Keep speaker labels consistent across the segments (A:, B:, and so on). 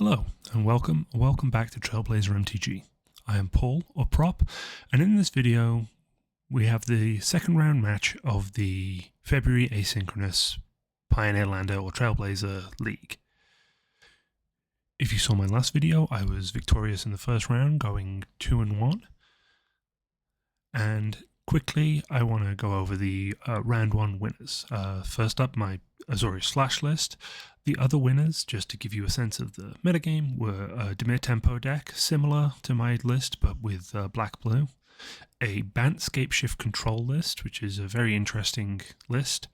A: Hello and welcome back to Trailblazer MTG. I am Paul, or Prop, and in this video we have the second round match of the February Asynchronous Pioneer Lander or Trailblazer League. If you saw my last video, I was victorious in the first round, going 2-1. And quickly, I want to go over the round 1 winners. First up, my Azorius Slash list. The other winners, just to give you a sense of the metagame, were a Dimir Tempo deck, similar to my list, but with black-blue. A Bant Scapeshift Control list, which is a very interesting list.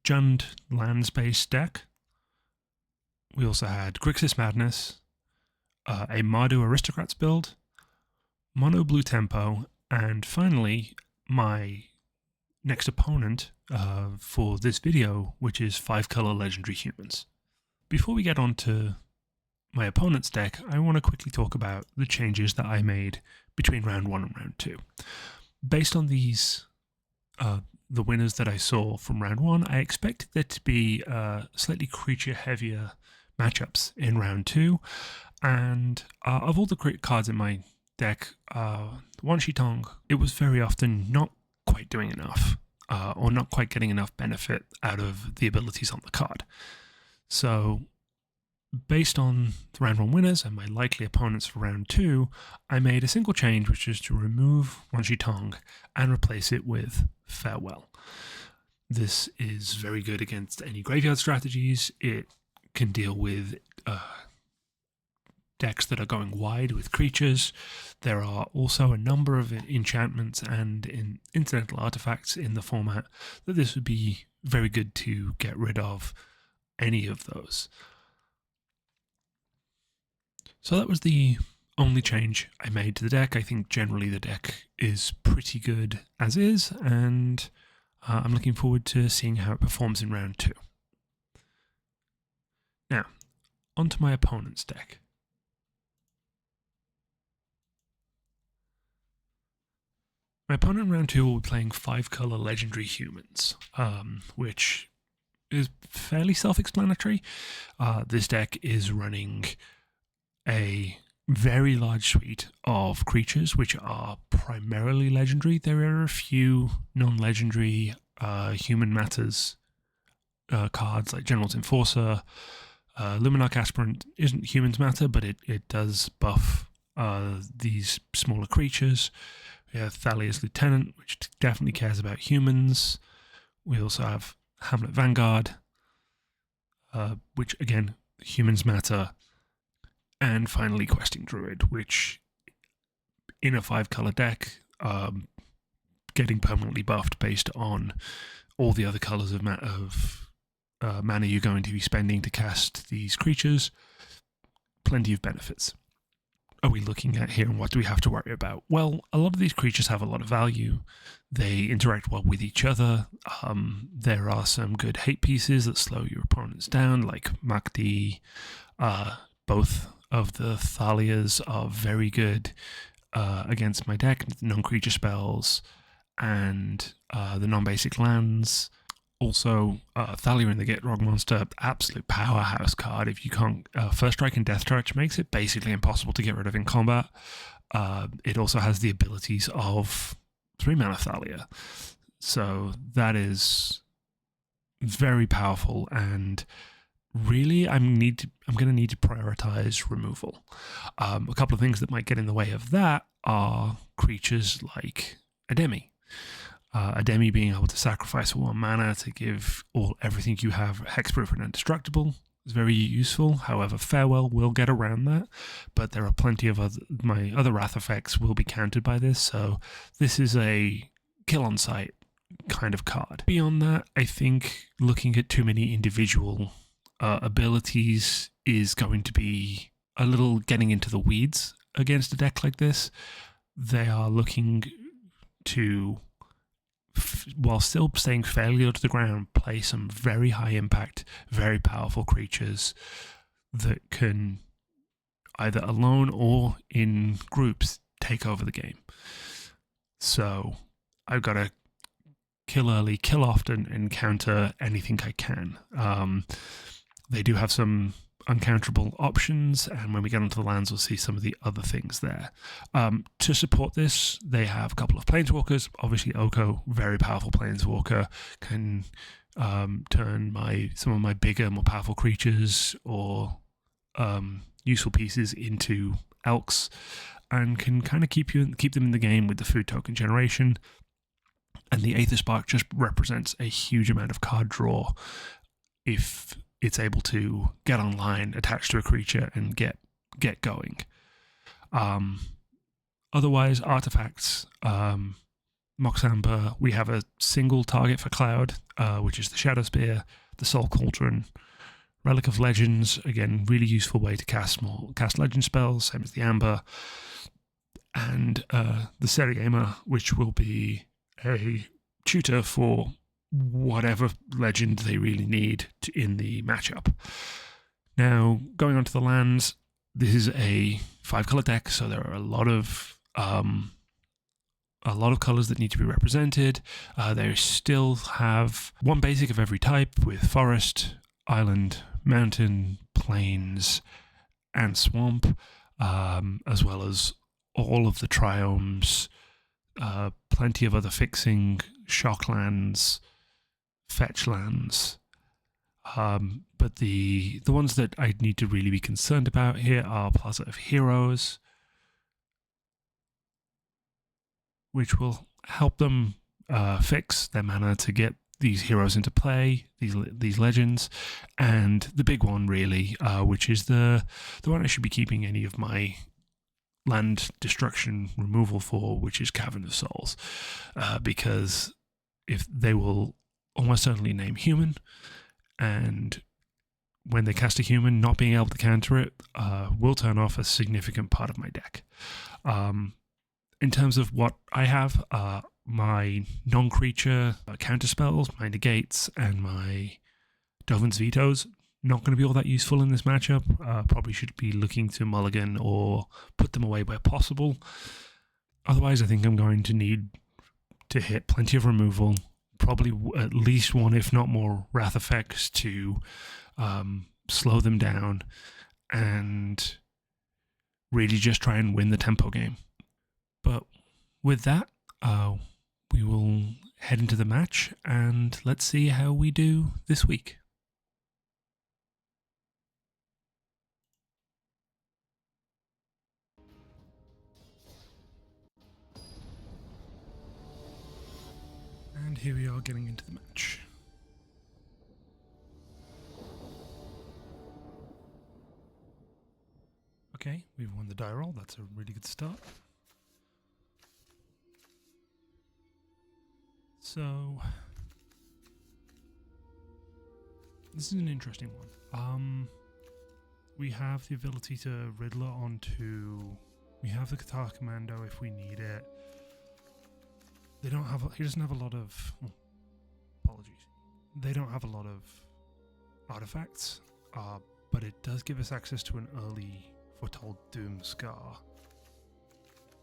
A: Jund lands-based deck. We also had Grixis Madness, a Mardu Aristocrats build, Mono Blue Tempo, and finally, my next opponent for this video, which is 5-color Legendary Humans. Before we get on to my opponent's deck, I want to quickly talk about the changes that I made between round 1 and round 2. Based on these, the winners that I saw from round 1, I expected there to be slightly creature-heavier matchups in round 2, and of all the great cards in my deck, Wan Shi Tong, it was very often not quite doing enough, or not quite getting enough benefit out of the abilities on the card. So, based on the round 1 winners and my likely opponents for round 2, I made a single change, which is to remove Wan Shi Tong and replace it with Farewell. This is very good against any graveyard strategies. It can deal with decks that are going wide with creatures. There are also a number of enchantments and incidental artifacts in the format that this would be very good to get rid of any of those. So that was the only change I made to the deck. I think generally the deck is pretty good as is, and I'm looking forward to seeing how it performs in round 2. Now, onto my opponent's deck. My opponent in round 2 will be playing 5-color Legendary Humans, which is fairly self-explanatory. This deck is running a very large suite of creatures, which are primarily legendary. There are a few non-legendary human matters cards, like General's Enforcer. Luminarch Aspirant isn't humans matter, but it does buff these smaller creatures. We have Thalia's Lieutenant, which definitely cares about humans. We also have Hamlet Vanguard, which again, humans matter. And finally, Questing Druid, which in a 5-color deck, getting permanently buffed based on all the other colors of mana you're going to be spending to cast these creatures. Plenty of benefits. Are we looking at here, and what do we have to worry about? Well, a lot of these creatures have a lot of value. They interact well with each other. There are some good hate pieces that slow your opponents down, like Makdi. Both of the Thalias are very good against my deck, non-creature spells, and the non-basic lands. Also, Thalia in the Gitrog monster, absolute powerhouse card. If you can't, First Strike and Death Touch makes it basically impossible to get rid of in combat. It also has the abilities of 3-mana Thalia. So that is very powerful, and really I'm going to need to prioritize removal. A couple of things that might get in the way of that are creatures like Ademi. Ademi being able to sacrifice 1 mana to give everything you have hexproof and indestructible is very useful. However, Farewell will get around that, but there are plenty of my other Wrath effects will be countered by this, so this is a kill on sight kind of card. Beyond that, I think looking at too many individual abilities is going to be a little getting into the weeds against a deck like this. They are looking to, while still staying fairly low to the ground, play some very high impact, very powerful creatures that can either alone or in groups take over the game. So I've got to kill early, kill often, and counter anything I can. They do have some uncounterable options, and when we get onto the lands, we'll see some of the other things there. To support this, they have a couple of planeswalkers. Obviously, Oko, very powerful planeswalker, can turn some of my bigger, more powerful creatures or useful pieces into elks, and can kind of keep them in the game with the food token generation. And the Aether Spark just represents a huge amount of card draw if it's able to get online, attach to a creature, and get going. Otherwise, artifacts, Mox Amber, we have a single target for Cloud, which is the Shadow Spear, the Soul Cauldron, Relic of Legends, again, really useful way to cast legend spells, same as the Amber, and the Seriema, which will be a tutor for whatever legend they really need in the matchup. Now, going on to the lands, this is a 5-color deck, so there are a lot of colors that need to be represented. They still have one basic of every type with forest, island, mountain, plains, and swamp, as well as all of the triomes, plenty of other fixing, shock lands, fetch lands. But the ones that I need to really be concerned about here are Plaza of Heroes, which will help them fix their mana to get these heroes into play, these legends, and the big one really, which is the one I should be keeping any of my land destruction removal for, which is Cavern of Souls, because if they will almost certainly name human, and when they cast a human, not being able to counter it will turn off a significant part of my deck. In terms of what I have, my non-creature counter spells, my negates, and my Dovin's Vetoes, not going to be all that useful in this matchup. Probably should be looking to mulligan or put them away where possible. Otherwise, I think I'm going to need to hit plenty of removal, probably at least one, if not more, Wrath effects to slow them down and really just try and win the tempo game. But with that, we will head into the match and let's see how we do this week. And here we are getting into the match. Okay, we've won the die roll. That's a really good start. So, this is an interesting one. We have the ability to Riddler onto... We have the Qatar Commando if we need it. He doesn't have a lot of... apologies. They don't have a lot of artifacts, but it does give us access to an early Foretold Doom Scar.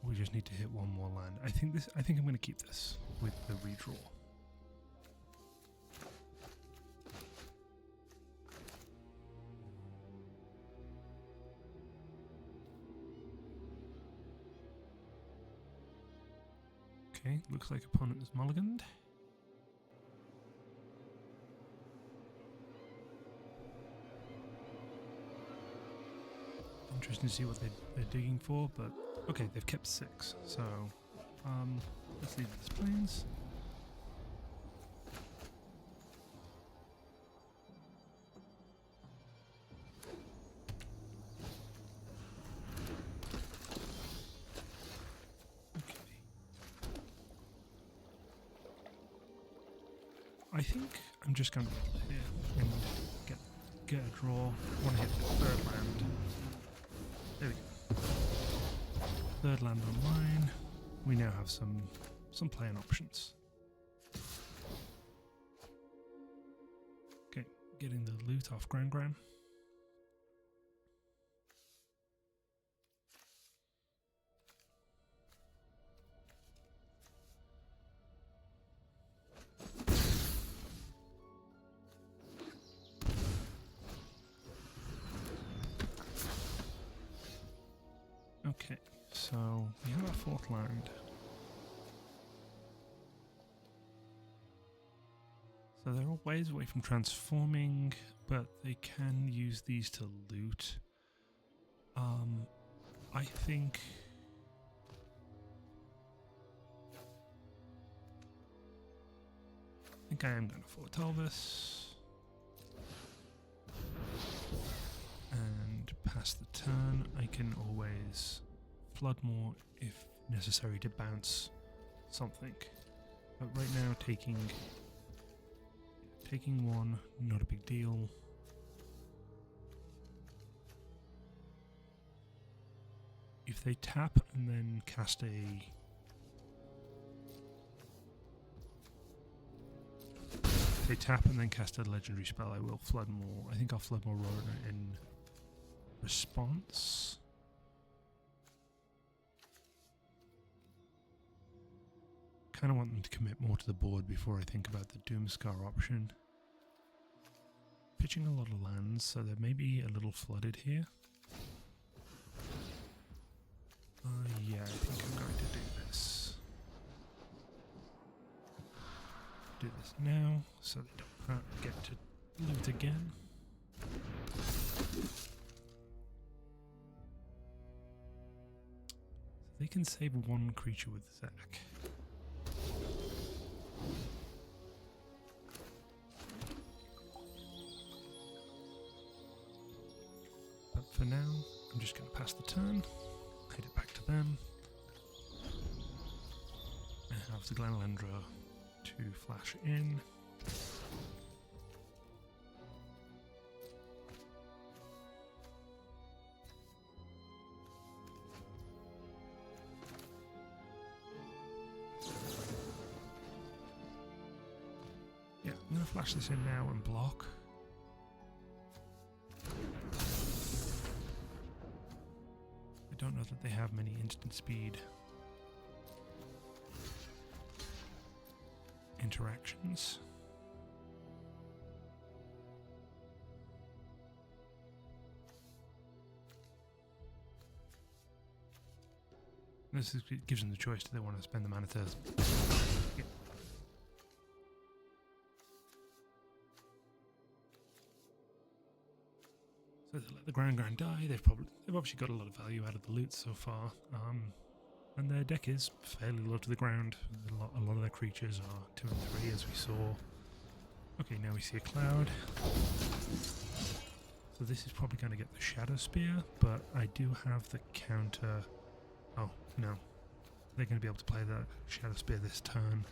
A: We just need to hit one more land. I think I'm going to keep this with the redraw. Okay, looks like opponent is mulliganed. Interesting to see what they're digging for, but okay, they've kept 6. So, let's leave this plains. I think I'm just going to go here and get a draw. I want to hit the 3rd land. There we go. 3rd land online. We now have some playing options. Okay, getting the loot off Gran. Okay, so we have our fourth land. So they're all ways away from transforming, but they can use these to loot. I think I am going to foretell this and pass the turn. I can always flood more if necessary to bounce something, but right now taking one, not a big deal. If they tap and then cast a... If they tap and then cast a legendary spell, I will flood more. I think I'll flood more Rona in response. Kind of want them to commit more to the board before I think about the Doomscar option. Pitching a lot of lands, so they may be a little flooded here. Yeah, I think I'm going to do this. Do this now, so they don't get to loot again. So they can save one creature with Zach. But for now, I'm just going to pass the turn. Hit it back to them. I have the Glenalendra to flash in. Yeah, I'm going to flash this in now and block. I don't know that they have many instant speed interactions. This gives them the choice. Do they want to spend the mana to... Yeah. So they let the ground die. They've obviously got a lot of value out of the loot so far, and their deck is fairly low to the ground. A lot of their creatures are 2 and 3, as we saw. Okay, now we see a cloud. So this is probably going to get the Shadow Spear, but I do have the counter. Oh no, they're going to be able to play the Shadow Spear this turn.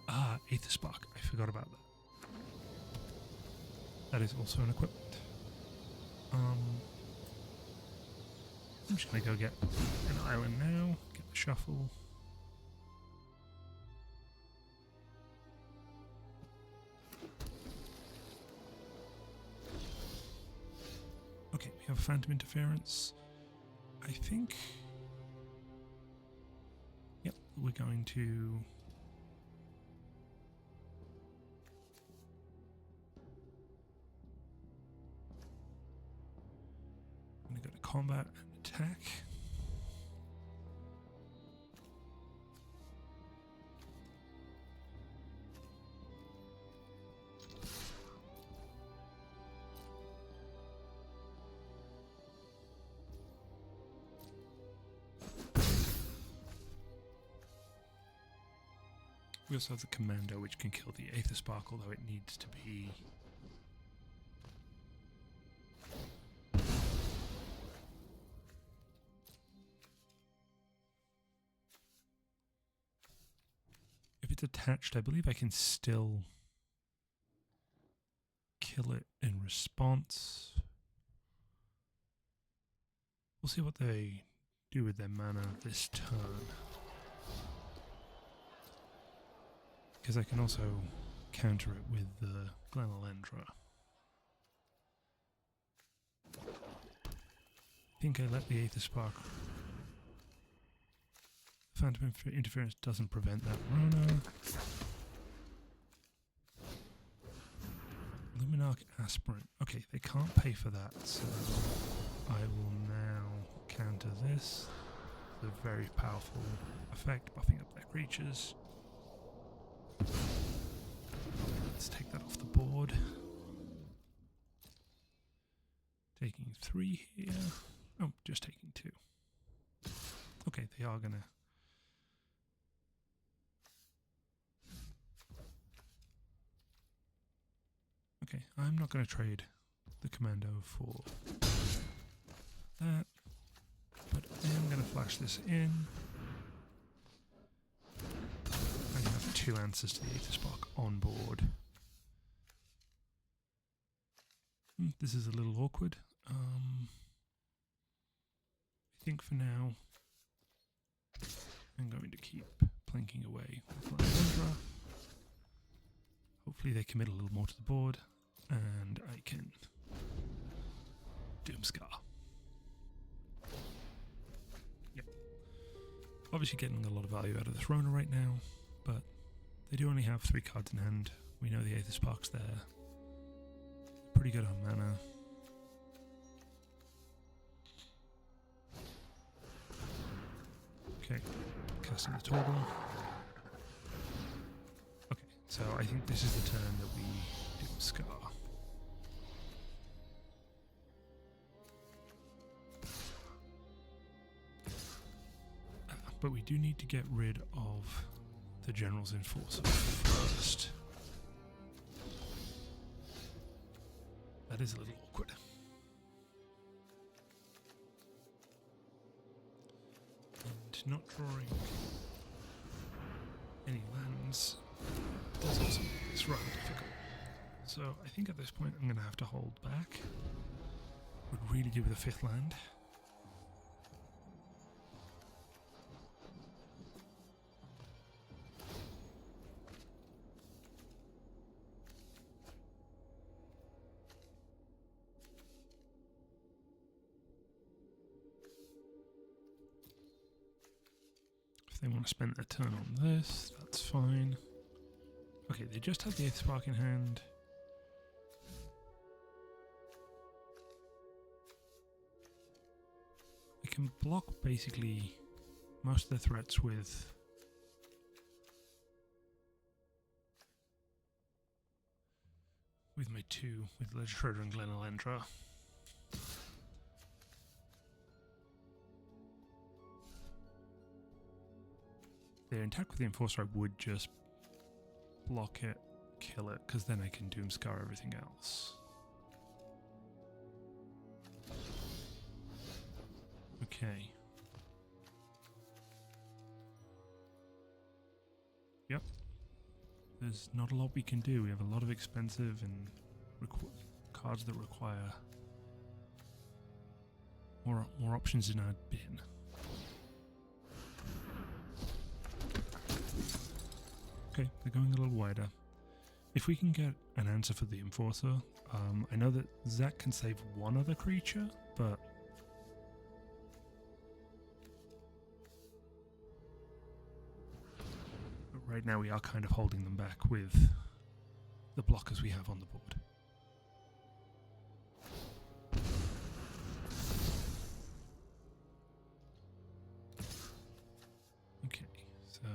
A: Ah, Aether Spark. I forgot about that. That is also an equipment. I'm just going to go get an island now, get the shuffle. Okay, we have Phantom Interference. I think... Yep, we're going to... I'm going to go to combat and attack. We also have the Commando, which can kill the Aether Spark, although it needs to be... If it's attached, I believe I can still kill it in response. We'll see what they do with their mana this turn. Because I can also counter it with the Glenalendra. I think I let the Aether Spark. Phantom Interference doesn't prevent that Rona. Luminarch Aspirant. Okay, they can't pay for that, so I will now counter this. It's a very powerful effect, buffing up their creatures. Let's take that off the board. Taking 3 here. Oh, just taking 2. Okay, they are gonna... Okay, I'm not gonna trade the commando for that, but I am gonna flash this in. I have 2 answers to the Aether Spark on board. This is a little awkward. I think for now I'm going to keep plinking away with my Lindra. Hopefully they commit a little more to the board and I can Doomscar. Yep. Obviously getting a lot of value out of this Rona right now, but they do only have 3 cards in hand. We know the Aether Spark's there. Pretty good on mana. Okay, casting the Toggle. Okay, so I think this is the turn that we Doomscar. But we do need to get rid of the General's Enforcer first. That is a little awkward. And not drawing any lands does also make this rather difficult. So I think at this point I'm going to have to hold back. Would really give it a 5th land. If they want to spend their turn on this, that's fine. Okay, they just have the Aether Spark in hand. I can block basically most of the threats with my 2, with Legislator and Glenelendra. They're intact with the Enforcer, I would just block it, kill it, because then I can Doomscar everything else. Okay. Yep. There's not a lot we can do. We have a lot of expensive and cards that require more options in our bin. Okay, they're going a little wider. If we can get an answer for the Enforcer, I know that Zach can save one other creature, but right now we are kind of holding them back with the blockers we have on the board. Okay, so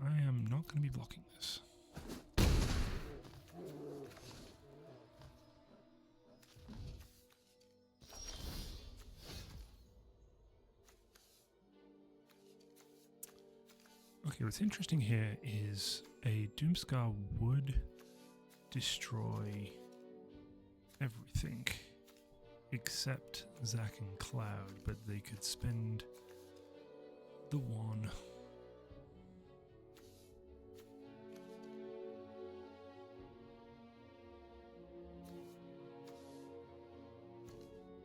A: I am not going to be blocking this. Okay, what's interesting here is a Doomscar would destroy everything except Zack and Cloud, but they could spend the 1.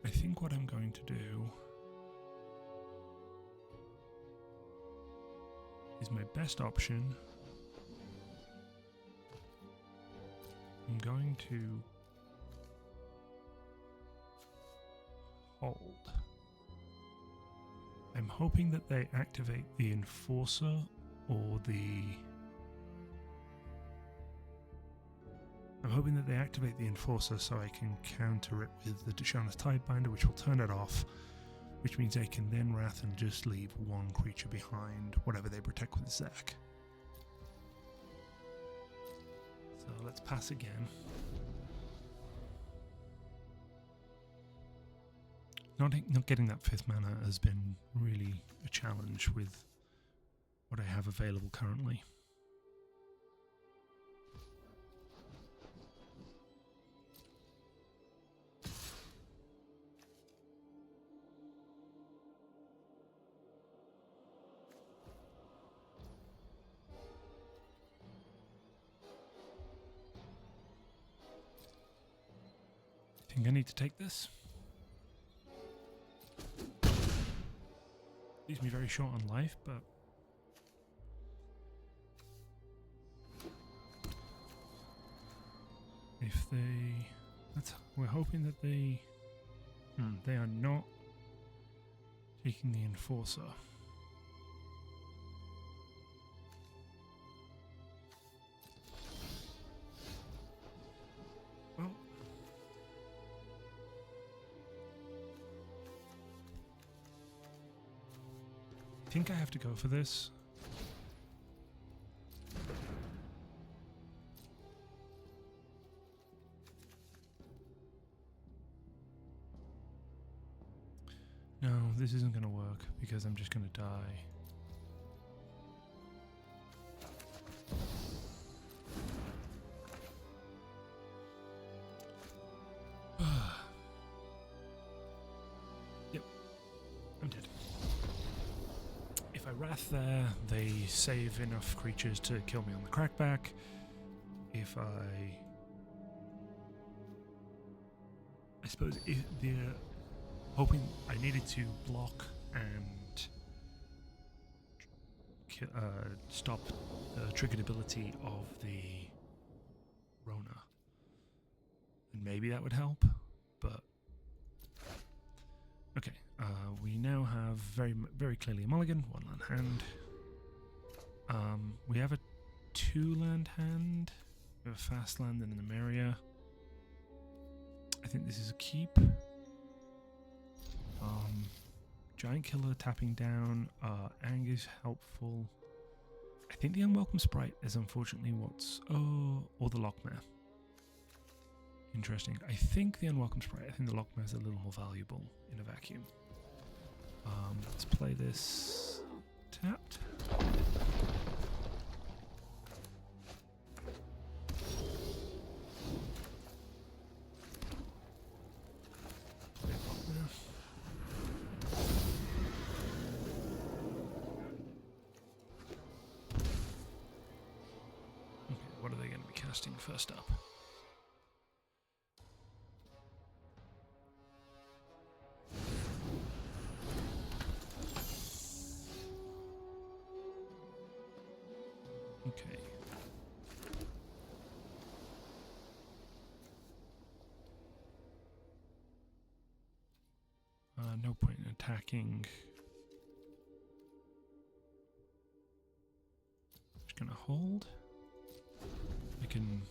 A: I think what I'm going to do is my best option. I'm going to hold. I'm hoping that they activate the Enforcer or the I'm hoping that they activate the Enforcer so I can counter it with the Dishonest Tidebinder, which will turn it off, which means they can then Wrath and just leave one creature behind, whatever they protect with Zek. So let's pass again. Not getting that 5th mana has been really a challenge with what I have available currently. I think I need to take this. Leaves me very short on life, but if they, we're hoping that they are not taking the Enforcer. Well, I think I have to go for this. No, this isn't going to work because I'm just going to die. Yep, I'm dead. If I Wrath there, they save enough creatures to kill me on the crackback. If I suppose if they're hoping I needed to block and stop the triggered ability of the Rona, and maybe that would help, but okay. We now have very clearly a mulligan, 1 land hand. We have a 2 land hand. We have a fast land and an Emeria. I think this is a keep. Giant Killer tapping down. Anger is helpful. I think the Unwelcome Sprite is unfortunately what's... Oh, or the Lockmare. Interesting. I think the Unwelcome Sprite, I think the Lockmare is a little more valuable in a vacuum. Let's play this tapped. What are they going to be casting first up? Okay. No point in attacking. Just gonna hold. I can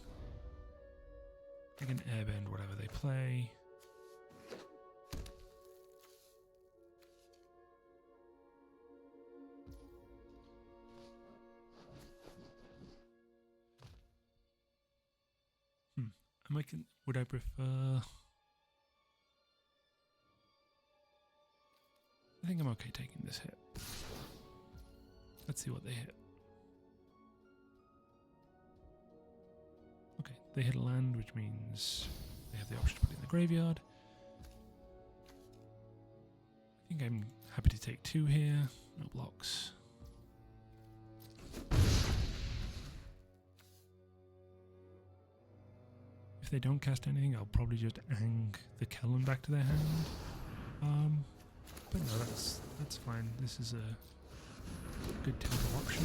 A: airbend whatever they play. Would I prefer... I think I'm okay taking this hit. Let's see what they hit. Okay, they hit a land, which means they have the option to put it in the graveyard. I think I'm happy to take 2 here. No blocks. If they don't cast anything, I'll probably just ang the Kellen back to their hand. But no, that's fine. This is a good tempo option.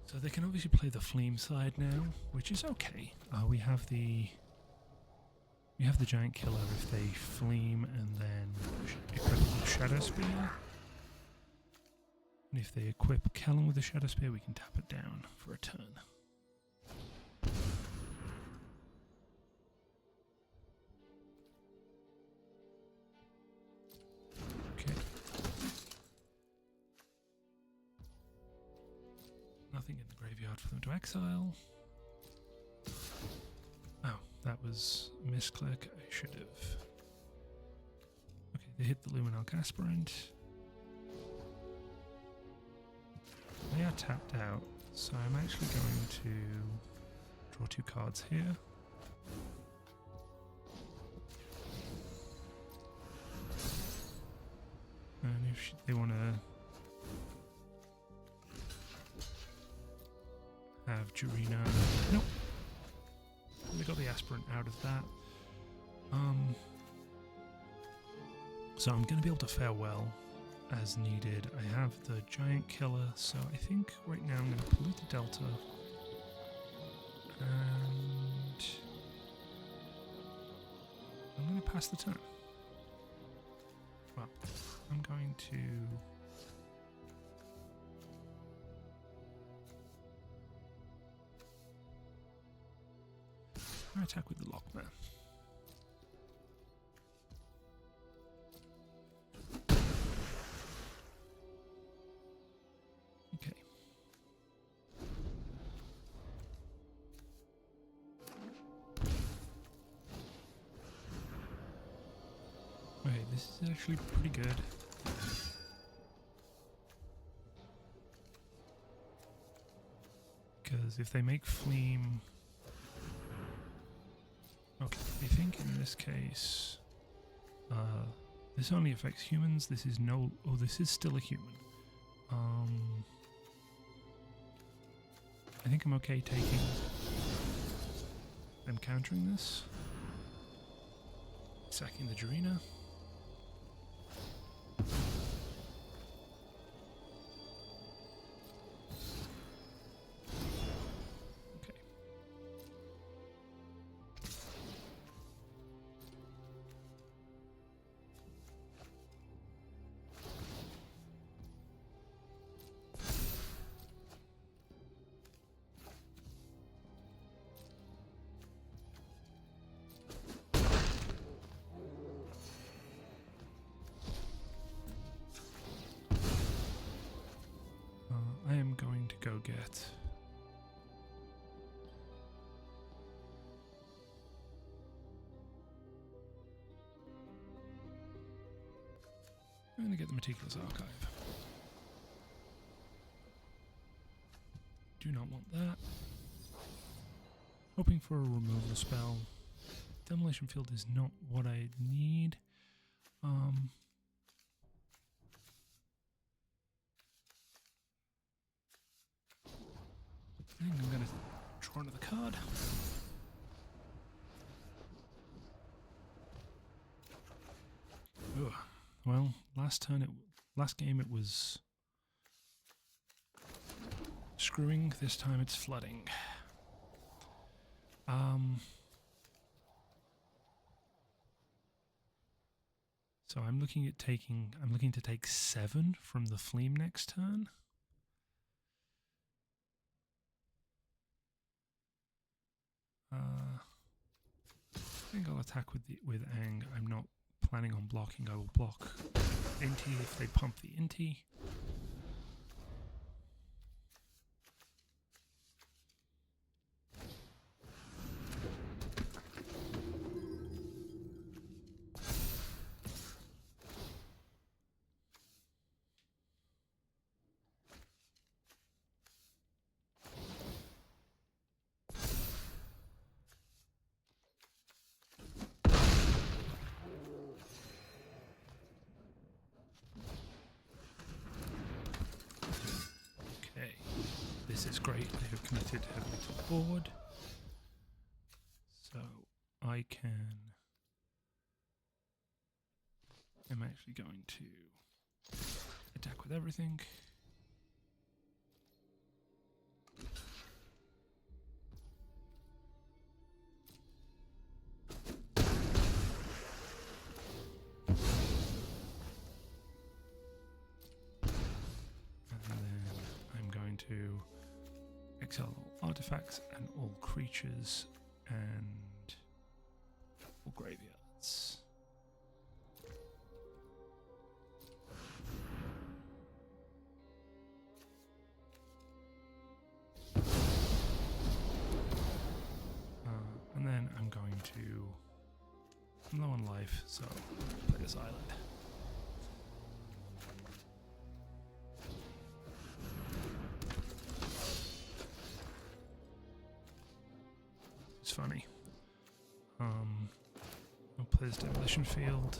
A: So they can obviously play the Fleam side now, which is okay. We have the Giant Killer if they Fleam and then equip with Shadow Spear. And if they equip Kellen with the Shadow Spear, we can tap it down for a turn. Okay. Nothing in the graveyard for them to exile. Oh, that was a misclick. I should have. Okay, they hit the Luminarch Aspirant. They are tapped out, so I'm actually going to draw 2 cards here. And if they want to have Jurina, nope. They got the Aspirant out of that. So I'm going to be able to farewell as needed. I have the Giant Killer, so I think right now I'm going to pollute the Delta. And I'm going to pass the turn. Well, I'm going to... I attack with the Lockman. Okay. Okay, this is actually pretty good. Because if they make Fleam... Okay, I think in this case, this only affects humans. This is no... Oh, this is still a human. I think I'm okay taking... them countering this. Sacking the Jurina. I am going to go get... I'm going to get the Meticulous Archive. Do not want that. Hoping for a removal spell. Demolition Field is not what I need. I think I'm going to draw another card. Ugh. Well, last game it was screwing. This time it's flooding. So I'm looking to take 7 from the Fleam next turn. I think I'll attack with Ang. I'm not planning on blocking. I will block Inti if they pump the Inti. This is great. They have committed heavily to the board. So I'm actually going to attack with everything. to exile all artifacts and all creatures and all graveyards. And then I'm going to, I'm low on life, so play this island. It's funny. I'll play this demolition field,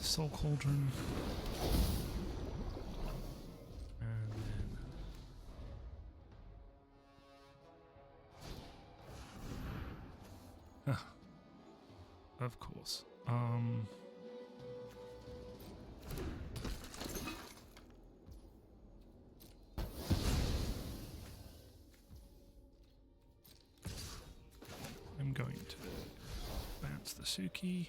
A: soul cauldron, and then of course. I'm going to bounce the Suki.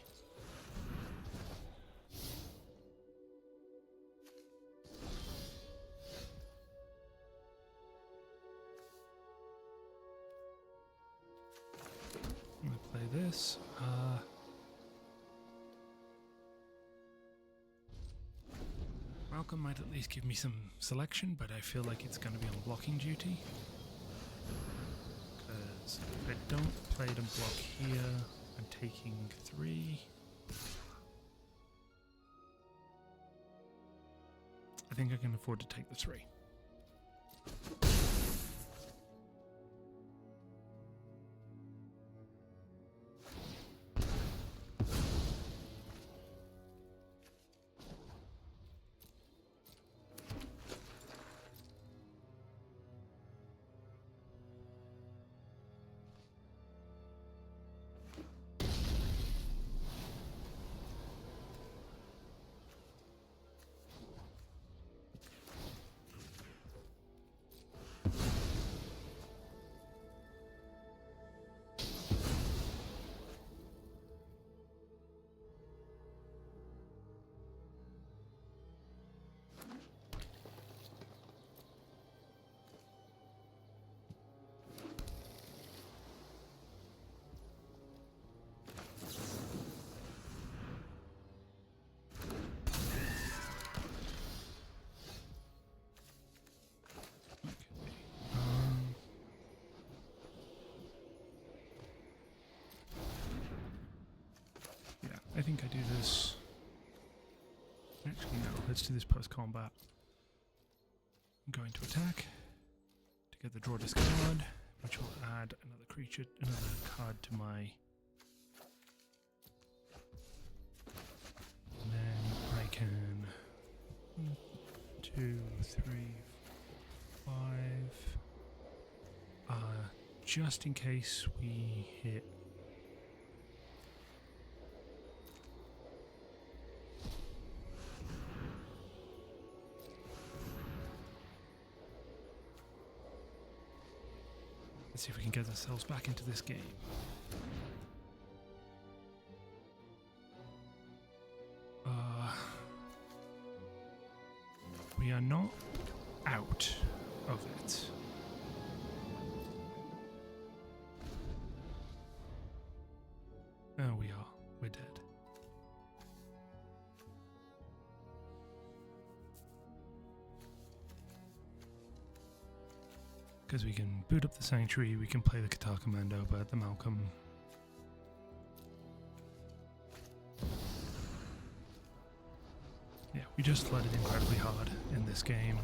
A: I'm going to play this. Malcolm might at least give me some selection, but I feel like it's going to be on blocking duty. Because if I don't play it and block here, I'm taking 3. I think I can afford to take the 3. I think I do this. Actually, no. Let's do this post-combat. I'm going to attack to get the draw discard, which will add another creature, another card to my. And then I can 1, 2, 3, 5. Just in case we hit. Let's see if we can get ourselves back into this game. We are not out of it. Oh, we are. We're dead. Because we can boot up the Sanctuary, we can play the Qatar Commando, but the Malcolm... Yeah, we just flooded incredibly hard in this game.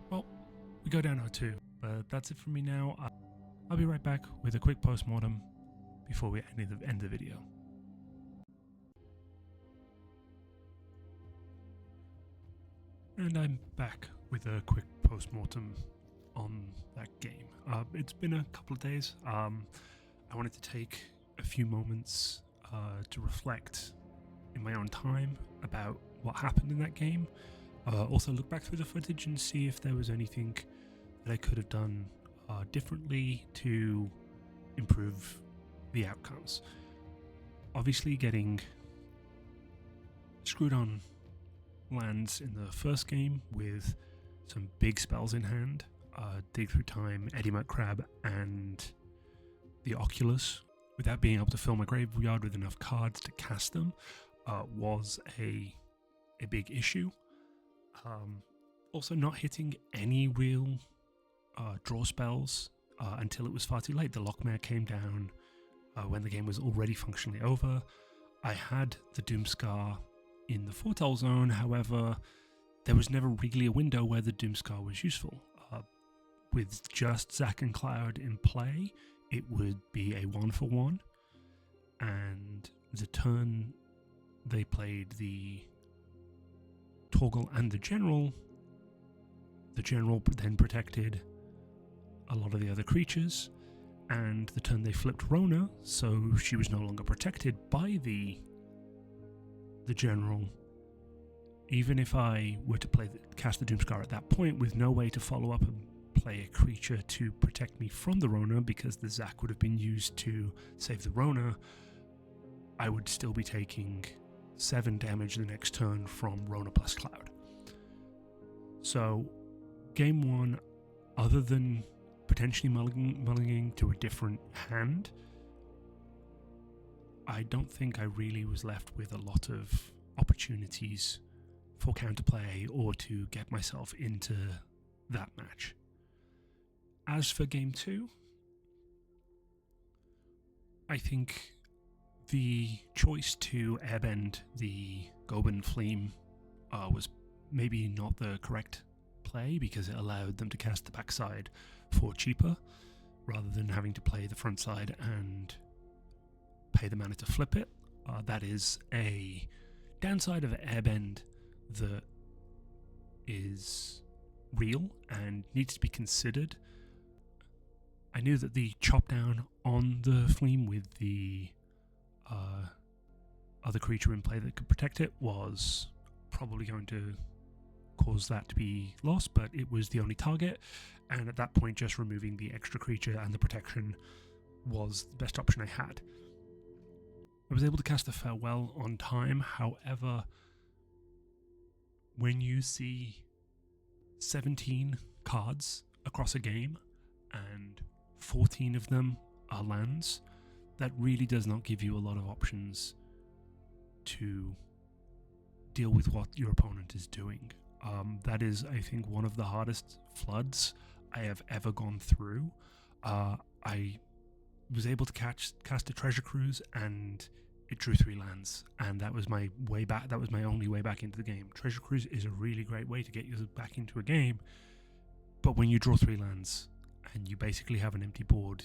A: Well, we go down 0-2, but that's it from me now. I'll be right back with a quick post-mortem before we end the video. And I'm back with a quick post-mortem on that game. It's been a couple of days. I wanted to take a few moments to reflect in my own time about what happened in that game. Also look back through the footage and see if there was anything that I could have done differently to improve the outcomes. Obviously, getting screwed on lands in the first game with some big spells in hand, Dig Through Time, Eddy Crab, and the Oculus, without being able to fill my graveyard with enough cards to cast them, was a big issue. Also, not hitting any real draw spells until it was far too late. The Lockmare came down when the game was already functionally over. I had the Doomscar in the Foretell zone, however, there was never really a window where the Doomscar was useful. With just Zack and Cloud in play, it would be a 1-for-1, and the turn they played the Torgal and the General then protected a lot of the other creatures, and the turn they flipped Rona, so she was no longer protected by the General. Even if I were to cast the Doomscar at that point with no way to follow up and play a creature to protect me from the Rona, because the Zack would have been used to save the Rona, I would still be taking 7 damage the next turn from Rona plus Cloud. So, game 1, other than potentially mulliganing to a different hand, I don't think I really was left with a lot of opportunities for counterplay or to get myself into that match. As for game 2, I think the choice to airbend the Goban Fleam was maybe not the correct play, because it allowed them to cast the backside for cheaper rather than having to play the front side and pay the mana to flip it. That is a downside of airbend that is real and needs to be considered. I knew that the chop down on the Fleam with the other creature in play that could protect it was probably going to cause that to be lost, but it was the only target, and at that point just removing the extra creature and the protection was the best option I had. I was able to cast the Farewell on time, however, when you see 17 cards across a game and 14 of them are lands, that really does not give you a lot of options to deal with what your opponent is doing. That is, I think, one of the hardest floods I have ever gone through. I was able to cast a Treasure Cruise, and it drew 3 lands, and that was my way back. That was my only way back into the game. Treasure Cruise is a really great way to get you back into a game, but when you draw 3 lands and you basically have an empty board,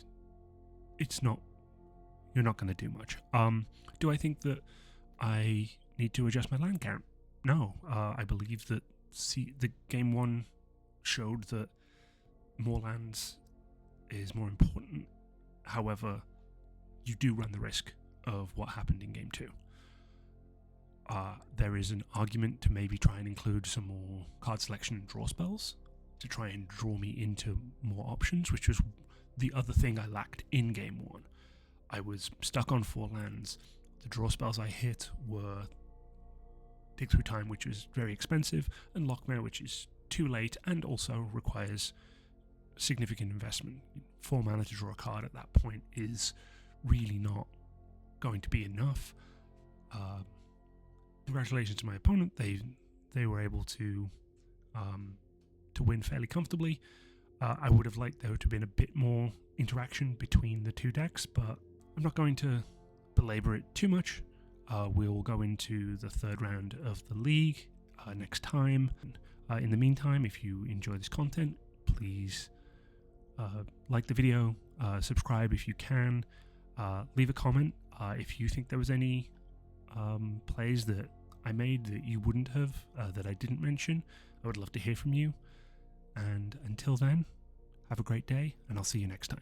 A: you're not going to do much. Do I think that I need to adjust my land count? No. I believe that the game 1 showed that more lands is more important. However, you do run the risk of what happened in game 2. There is an argument to maybe try and include some more card selection and draw spells to try and draw me into more options, which was the other thing I lacked in game 1. I was stuck on 4 lands. The draw spells I hit were Dig Through Time, which is very expensive, and Lockmare, which is too late and also requires significant investment. 4 mana to draw a card at that point is really not going to be enough. Congratulations to my opponent. They were able to win fairly comfortably. I would have liked there to have been a bit more interaction between the 2 decks, but I'm not going to belabor it too much. We'll go into the 3rd round of the league next time. In the meantime, if you enjoy this content, please like the video, subscribe if you can, leave a comment if you think there was any plays that I made that you wouldn't have, that I didn't mention. I would love to hear from you. And until then, have a great day, and I'll see you next time.